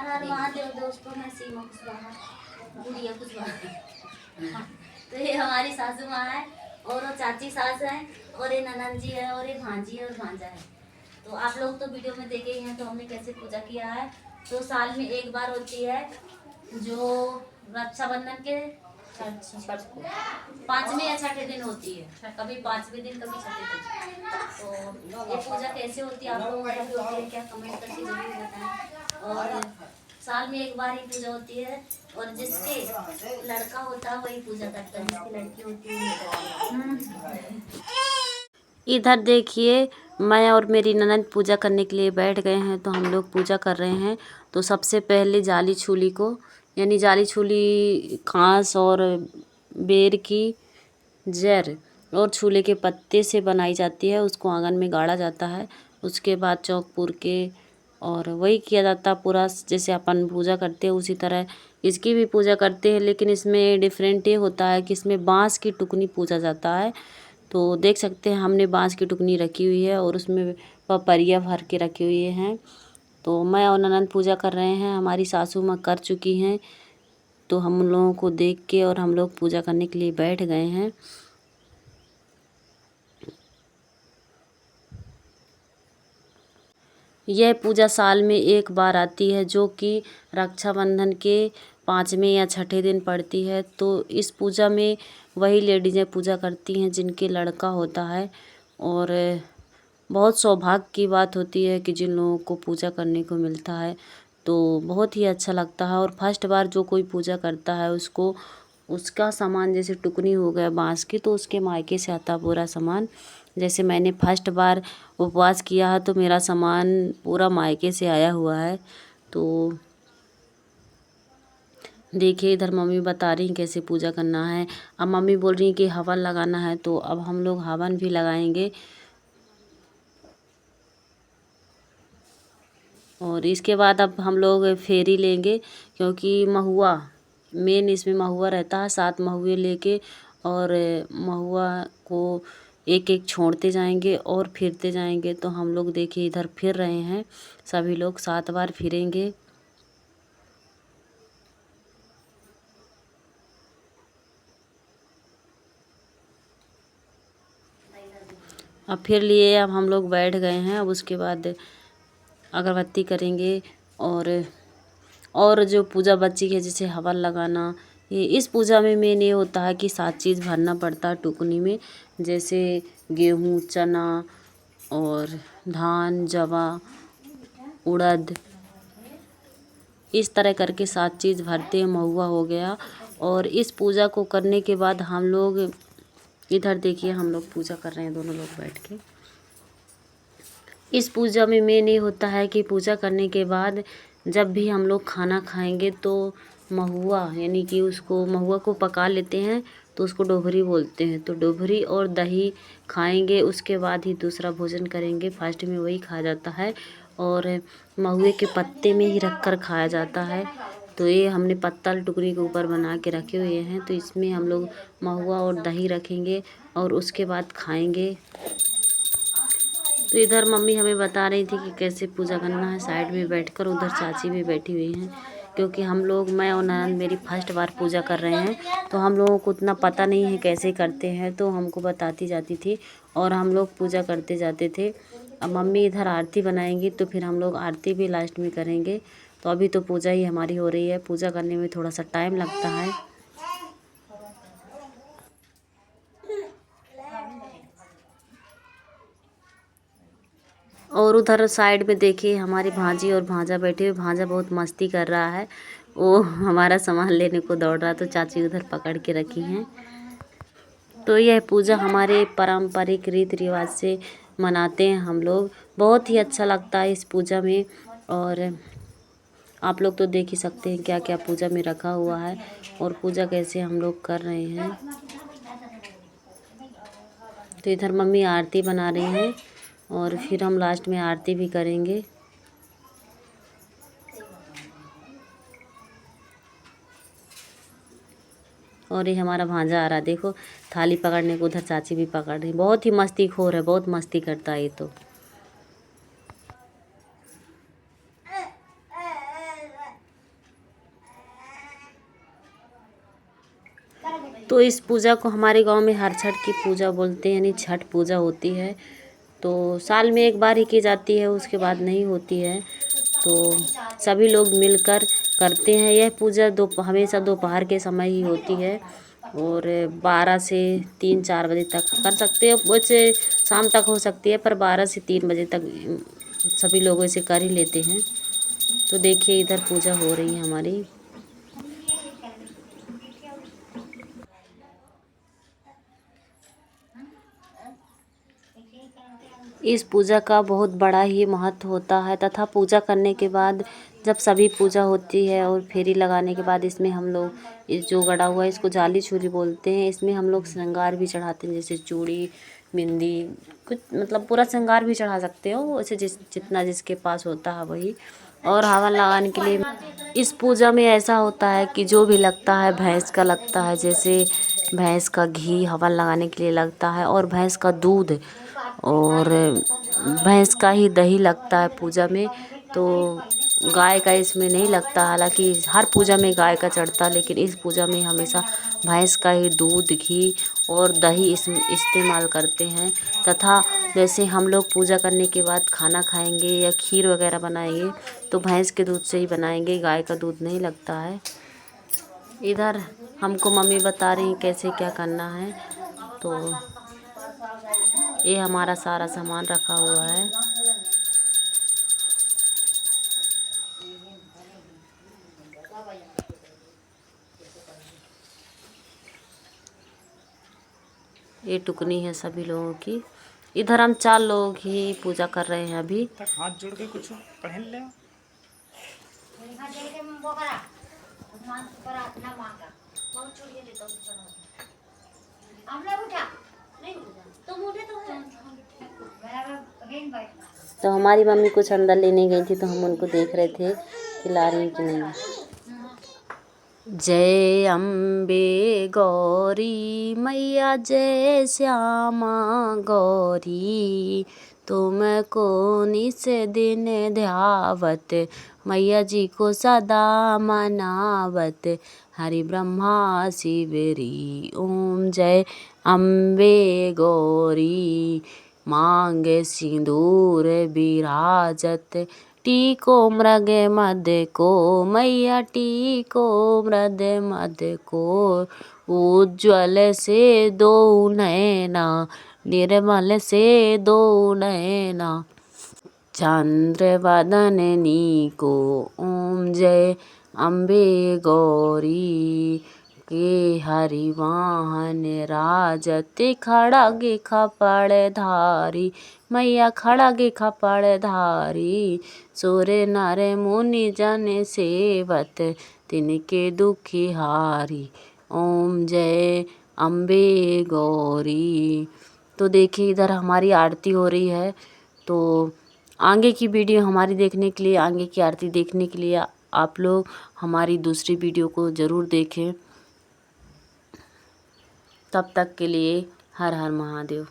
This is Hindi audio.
हर महादेव दोस्तों, मैं सीमा कुशवाहा, गुड़िया कुशवाहा। हाँ, तो ये हमारी सासू माँ है और वो चाची सास है और ये ननद जी है और ये भांजी है और भांजा है। तो आप लोग तो वीडियो में देखे ही हैं तो हमने कैसे पूजा किया है। तो साल में एक बार होती है जो रक्षाबंधन के 5वें या छठे दिन होती है, कभी 5वें दिन कभी छठे दिन। तो ये पूजा कैसे होती है आप लोग क्या कमेंट करके जरूर बताएं। और साल में एक बार ही पूजा होती है और जिसके लड़का होता है वही पूजा करता है, जिसकी लड़की होती है। इधर देखिए, मैं और मेरी ननद पूजा करने के लिए बैठ गए हैं। तो हम लोग पूजा कर रहे हैं। तो सबसे पहले जाली छूली को, यानी जाली छूली घास और बेर की जड़ और छूले के पत्ते से बनाई जाती है। उसको आंगन में गाड़ा जाता है। उसके बाद चौक पूर के और वही किया जाता पूरा, जैसे अपन पूजा करते हैं उसी तरह इसकी भी पूजा करते हैं। लेकिन इसमें डिफरेंट ये होता है कि इसमें बांस की टुकनी पूजा जाता है। तो देख सकते हैं हमने बांस की टुकनी रखी हुई है और उसमें पपरिया भर के रखे हुए हैं। तो मैं और ननद पूजा कर रहे हैं, हमारी सासू माँ कर चुकी हैं। तो हम लोगों को देख के और हम लोग पूजा करने के लिए बैठ गए हैं। यह पूजा साल में एक बार आती है जो कि रक्षाबंधन के 5वें या छठे दिन पड़ती है। तो इस पूजा में वही लेडीज़ें पूजा करती हैं जिनके लड़का होता है। और बहुत सौभाग्य की बात होती है कि जिन लोगों को पूजा करने को मिलता है तो बहुत ही अच्छा लगता है। और फर्स्ट बार जो कोई पूजा करता है उसको उसका सामान, जैसे टुकनी हो गया बांस की, तो उसके मायके से आता पूरा सामान। जैसे मैंने फर्स्ट बार उपवास किया है तो मेरा सामान पूरा मायके से आया हुआ है। तो देखिए इधर मम्मी बता रही कैसे पूजा करना है। अब मम्मी बोल रही कि हवन लगाना है, तो अब हम लोग हवन भी लगाएंगे। और इसके बाद अब हम लोग फेरी लेंगे, क्योंकि महुआ मेन इसमें महुआ रहता है। 7 महुए लेके और महुआ को एक एक छोड़ते जाएंगे और फिरते जाएंगे। तो हम लोग देखिए इधर फिर रहे हैं, सभी लोग 7 बार फिरेंगे। अब फिर लिए, अब हम लोग बैठ गए हैं। अब उसके बाद अगरबत्ती करेंगे और जो पूजा बची है जैसे हवन लगाना, ये इस पूजा में मेन ये होता है कि 7 चीज़ भरना पड़ता है टुकनी में। जैसे गेहूँ, चना और धान, जवा, उड़द, इस तरह करके 7 चीज़ भरते हैं। महुआ हो गया। और इस पूजा को करने के बाद हम लोग इधर देखिए, हम लोग पूजा कर रहे हैं दोनों लोग बैठ के। इस पूजा में मेन ये होता है कि पूजा करने के बाद जब भी हम लोग खाना खाएंगे तो महुआ, यानी कि उसको महुआ को पका लेते हैं तो उसको डोभरी बोलते हैं। तो डोभरी और दही खाएंगे, उसके बाद ही दूसरा भोजन करेंगे। फर्स्ट में वही खाया जाता है और महुए के पत्ते में ही रख कर खाया जाता है। तो ये हमने पत्तल टुकड़ी के ऊपर बना के रखे हुए हैं। तो इसमें हम लोग महुआ और दही रखेंगे और उसके बाद खाएंगे। तो इधर मम्मी हमें बता रही थी कि कैसे पूजा करना है साइड में बैठकर। उधर चाची भी बैठी हुई हैं, क्योंकि हम लोग, मैं और ननद मेरी फर्स्ट बार पूजा कर रहे हैं। तो हम लोगों को उतना पता नहीं है कैसे करते हैं, तो हमको बताती जाती थी और हम लोग पूजा करते जाते थे। अब मम्मी इधर आरती बनाएंगी तो फिर हम लोग आरती भी लास्ट में करेंगे। तो अभी तो पूजा ही हमारी हो रही है। पूजा करने में थोड़ा सा टाइम लगता है। और उधर साइड में देखिए हमारी भांजी और भांजा बैठे हुए। भांजा बहुत मस्ती कर रहा है, वो हमारा सामान लेने को दौड़ रहा, तो चाची उधर पकड़ के रखी हैं। तो यह पूजा हमारे पारंपरिक रीति रिवाज से मनाते हैं हम लोग। बहुत ही अच्छा लगता है इस पूजा में। और आप लोग तो देख ही सकते हैं क्या क्या पूजा में रखा हुआ है और पूजा कैसे हम लोग कर रहे हैं। तो इधर मम्मी आरती बना रही हैं और फिर हम लास्ट में आरती भी करेंगे। और ये हमारा भांजा आ रहा है, देखो थाली पकड़ने को, उधर चाची भी पकड़ रही। बहुत ही मस्तीखोर है, बहुत मस्ती करता है ये तो। तो इस पूजा को हमारे गांव में हर छठ की पूजा बोलते हैं, यानी छठ पूजा होती है। तो साल में एक बार ही की जाती है, उसके बाद नहीं होती है। तो सभी लोग मिलकर करते हैं। यह पूजा हमेशा दोपहर के समय ही होती है और 12 से 3-4 बजे तक कर सकते हो। वैसे शाम तक हो सकती है, पर 12 से 3 बजे तक सभी लोग इसे कर ही लेते हैं। तो देखिए इधर पूजा हो रही है हमारी। इस पूजा का बहुत बड़ा ही महत्व होता है तथा पूजा करने के बाद जब सभी पूजा होती है और फेरी लगाने के बाद इसमें हम लोग इस जो गड़ा हुआ है इसको जाली छुरी बोलते हैं। इसमें हम लोग श्रृंगार भी चढ़ाते हैं, जैसे चूड़ी, बिंदी, कुछ मतलब पूरा श्रृंगार भी चढ़ा सकते हो, वैसे जितना जिसके पास होता है वही। और हवन लगाने के लिए इस पूजा में ऐसा होता है कि जो भी लगता है भैंस का लगता है, जैसे भैंस का घी हवन लगाने के लिए लगता है और भैंस का दूध और भैंस का ही दही लगता है पूजा में। तो गाय का इसमें नहीं लगता, हालांकि हर पूजा में गाय का चढ़ता, लेकिन इस पूजा में हमेशा भैंस का ही दूध, घी और दही इसमें इस्तेमाल करते हैं। तथा जैसे हम लोग पूजा करने के बाद खाना खाएंगे या खीर वगैरह बनाएंगे तो भैंस के दूध से ही बनाएंगे, गाय का दूध नहीं लगता है। इधर हमको मम्मी बता रही कैसे क्या करना है। तो ये हमारा सारा सामान रखा हुआ है। ये टुकनी है सभी लोगों की। इधर हम 4 लोग ही पूजा कर रहे हैं अभी। हाथ जोड़ के कुछ पहन ले। तो हमारी मम्मी कुछ अंदर लेने गई थी तो हम उनको देख रहे थे कि ला रही कि नहीं। जय अम्बे गौरी मैया, जय श्यामा गौरी, तुमको निस दिन ध्यावत, मैया जी को सदा मनावत, हरि ब्रह्मा शिवरी। ओम जय अम्बे गौरी, मांगे सिंदूर विराजत, टीको मृग मध्य को, मैया टीको मृग मध्य को, उज्ज्वल से दो नैना, निर्मल से दो नैना, चंद्र वदननी को। ओम जय अम्बे गौरी, के हरि वाहन राजत, खड़ग खपड़ धारी, मैया खड़ग खपड़ धारी, सुर नर मुनि जन सेवत, तिनके दुखी हारी। ओम जय अम्बे गौरी। तो देखिए इधर हमारी आरती हो रही है। तो आगे की वीडियो हमारी देखने के लिए, आगे की आरती देखने के लिए आप लोग हमारी दूसरी वीडियो को ज़रूर देखें। तब तक के लिए हर हर महादेव।